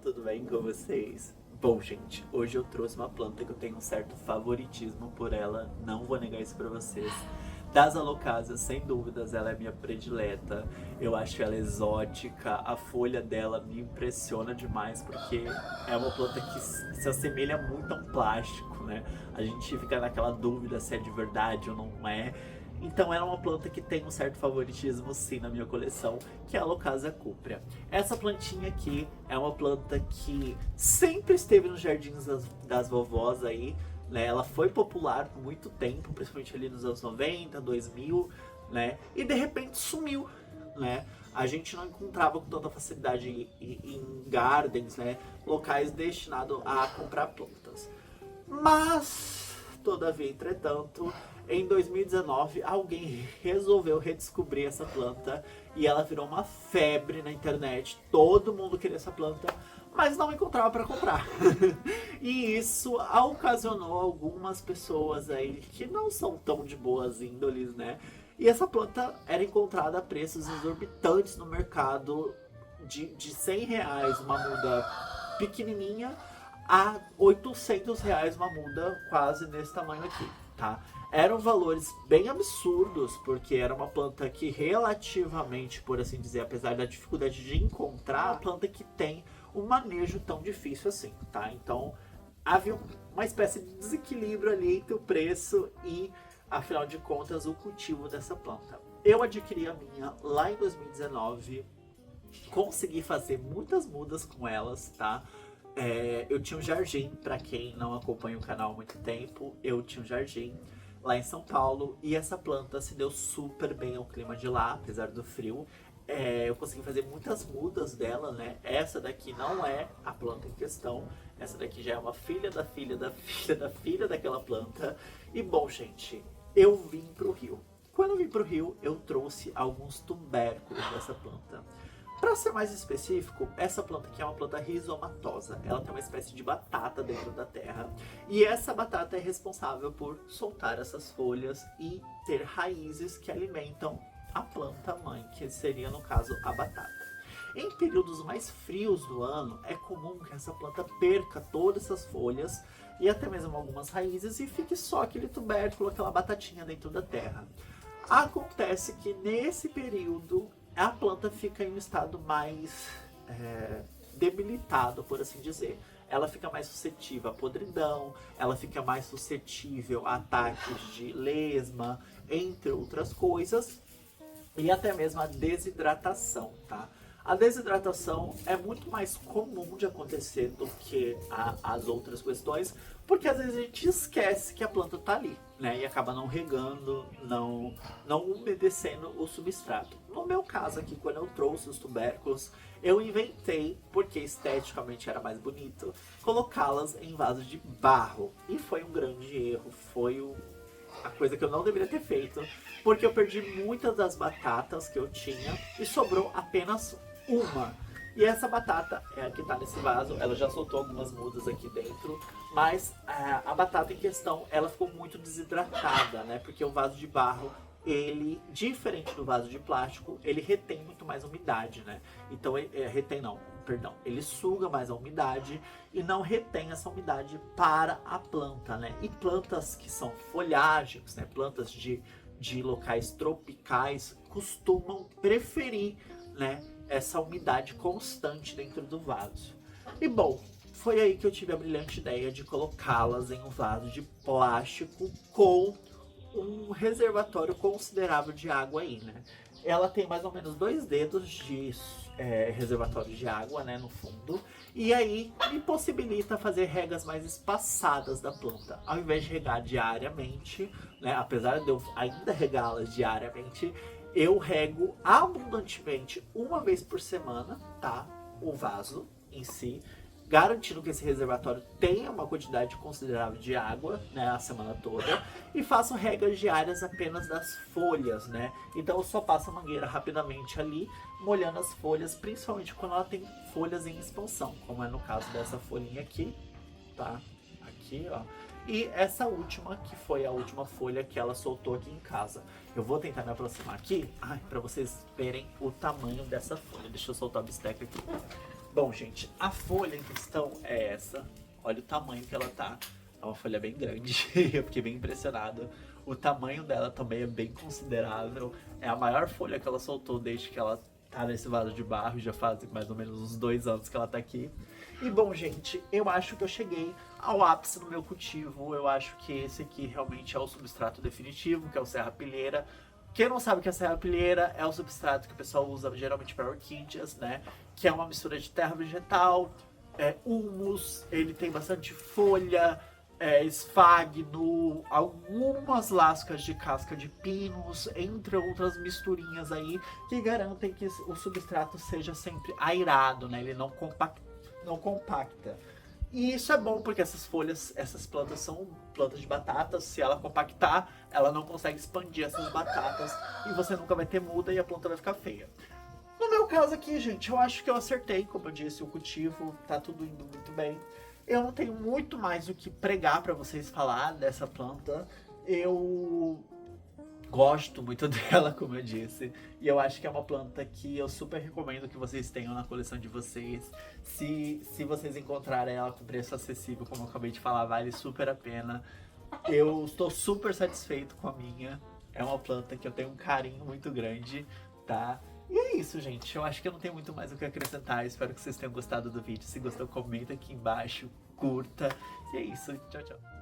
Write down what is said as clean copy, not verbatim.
tudo bem com vocês? Bom, gente, hoje eu trouxe uma planta que eu tenho um certo favoritismo por ela, não vou negar isso pra vocês. Das alocásias, sem dúvidas, ela é minha predileta. Eu acho ela exótica, a folha dela me impressiona demais porque é uma planta que se assemelha muito a um plástico, né? A gente fica naquela dúvida se é de verdade ou não é. Então ela é uma planta que tem um certo favoritismo sim na minha coleção, que é a Alocasia cuprea. Essa plantinha aqui é uma planta que sempre esteve nos jardins das vovós aí, né? Ela foi popular por muito tempo, principalmente ali nos anos 90, 2000, né? E de repente sumiu, né? A gente não encontrava com tanta facilidade em gardens, né? Locais destinados a comprar plantas. Mas, todavia, entretanto, em 2019, alguém resolveu redescobrir essa planta e ela virou uma febre na internet. Todo mundo queria essa planta, mas não encontrava para comprar. E isso ocasionou algumas pessoas aí que não são tão de boas índoles, né? E essa planta era encontrada a preços exorbitantes no mercado de R$ 100 uma muda pequenininha a R$ 800 uma muda quase nesse tamanho aqui, tá? Eram valores bem absurdos, porque era uma planta que relativamente, por assim dizer, apesar da dificuldade de encontrar, a planta que tem um manejo tão difícil assim, tá? Então havia uma espécie de desequilíbrio ali entre o preço e, afinal de contas, o cultivo dessa planta. Eu adquiri a minha lá em 2019, consegui fazer muitas mudas com elas, tá? Eu tinha um jardim, para quem não acompanha o canal há muito tempo, eu tinha um jardim lá em São Paulo e essa planta se deu super bem ao clima de lá, apesar do frio. Eu consegui fazer muitas mudas dela, né? Essa daqui não é a planta em questão, essa daqui já é uma filha da filha da filha da filha daquela planta. E bom, gente, eu vim pro Rio. Quando eu vim pro Rio, eu trouxe alguns tubérculos dessa planta. Para ser mais específico, essa planta aqui é uma planta rizomatosa. Ela tem uma espécie de batata dentro da terra. E essa batata é responsável por soltar essas folhas e ter raízes que alimentam a planta mãe, que seria, no caso, a batata. Em períodos mais frios do ano, é comum que essa planta perca todas essas folhas e até mesmo algumas raízes e fique só aquele tubérculo, aquela batatinha dentro da terra. Acontece que nesse período a planta fica em um estado mais debilitado, por assim dizer. Ela fica mais suscetível à podridão, ela fica mais suscetível a ataques de lesma, entre outras coisas, e até mesmo a desidratação, tá? A desidratação é muito mais comum de acontecer do que as outras questões, porque às vezes a gente esquece que a planta tá ali, né? E acaba não regando, não umedecendo o substrato. No meu caso aqui, quando eu trouxe os tubérculos, eu inventei, porque esteticamente era mais bonito, colocá-las em vasos de barro. E foi um grande erro, foi a coisa que eu não deveria ter feito, porque eu perdi muitas das batatas que eu tinha e sobrou apenas uma. E essa batata é a que tá nesse vaso, ela já soltou algumas mudas aqui dentro, mas a batata em questão, ela ficou muito desidratada, né? Porque o vaso de barro, ele, diferente do vaso de plástico, ele retém muito mais umidade, né? Então, ele suga mais a umidade e não retém essa umidade para a planta, né? E plantas que são folhagens, né? Plantas de locais tropicais costumam preferir, né, essa umidade constante dentro do vaso. E bom, foi aí que eu tive a brilhante ideia de colocá-las em um vaso de plástico com um reservatório considerável de água aí, né? Ela tem mais ou menos 2 dedos de reservatório de água, né, no fundo. E aí me possibilita fazer regas mais espaçadas da planta. Ao invés de regar diariamente, né, apesar de eu ainda regá-las diariamente, eu rego abundantemente uma vez por semana, tá? O vaso em si, garantindo que esse reservatório tenha uma quantidade considerável de água, né, a semana toda, e faço regas diárias apenas das folhas, né? Então eu só passo a mangueira rapidamente ali, molhando as folhas, principalmente quando ela tem folhas em expansão, como é no caso dessa folhinha aqui, tá? Aqui, ó. E essa última, que foi a última folha que ela soltou aqui em casa. Eu vou tentar me aproximar aqui, para vocês verem o tamanho dessa folha. Deixa eu soltar a bisteca aqui. Bom, gente, a folha em questão é essa. Olha o tamanho que ela tá. É uma folha bem grande. Eu fiquei bem impressionado. O tamanho dela também é bem considerável. É a maior folha que ela soltou desde que ela tá nesse vaso de barro. Já faz mais ou menos uns 2 anos que ela tá aqui. E bom, gente, eu acho que eu cheguei ao ápice no meu cultivo. Eu acho que esse aqui realmente é o substrato definitivo, que é o serrapilheira. Quem não sabe o que é serrapilheira é o substrato que o pessoal usa geralmente para orquídeas, né? Que é uma mistura de terra vegetal, humus, ele tem bastante folha, esfagno, algumas lascas de casca de pinos, entre outras misturinhas aí que garantem que o substrato seja sempre airado, né? Ele não compacta. E isso é bom porque essas folhas, essas plantas são plantas de batatas. Se ela compactar, ela não consegue expandir essas batatas e você nunca vai ter muda e a planta vai ficar feia. No meu caso aqui, gente, eu acho que eu acertei, como eu disse, o cultivo, tá tudo indo muito bem. Eu não tenho muito mais o que pregar pra vocês falar dessa planta. Eu gosto muito dela, como eu disse. E eu acho que é uma planta que eu super recomendo que vocês tenham na coleção de vocês. Se vocês encontrarem ela com preço acessível, como eu acabei de falar, vale super a pena. Eu estou super satisfeito com a minha. É uma planta que eu tenho um carinho muito grande, tá? E é isso, gente. Eu acho que eu não tenho muito mais o que acrescentar. Espero que vocês tenham gostado do vídeo. Se gostou, comenta aqui embaixo, curta. E é isso. Tchau, tchau.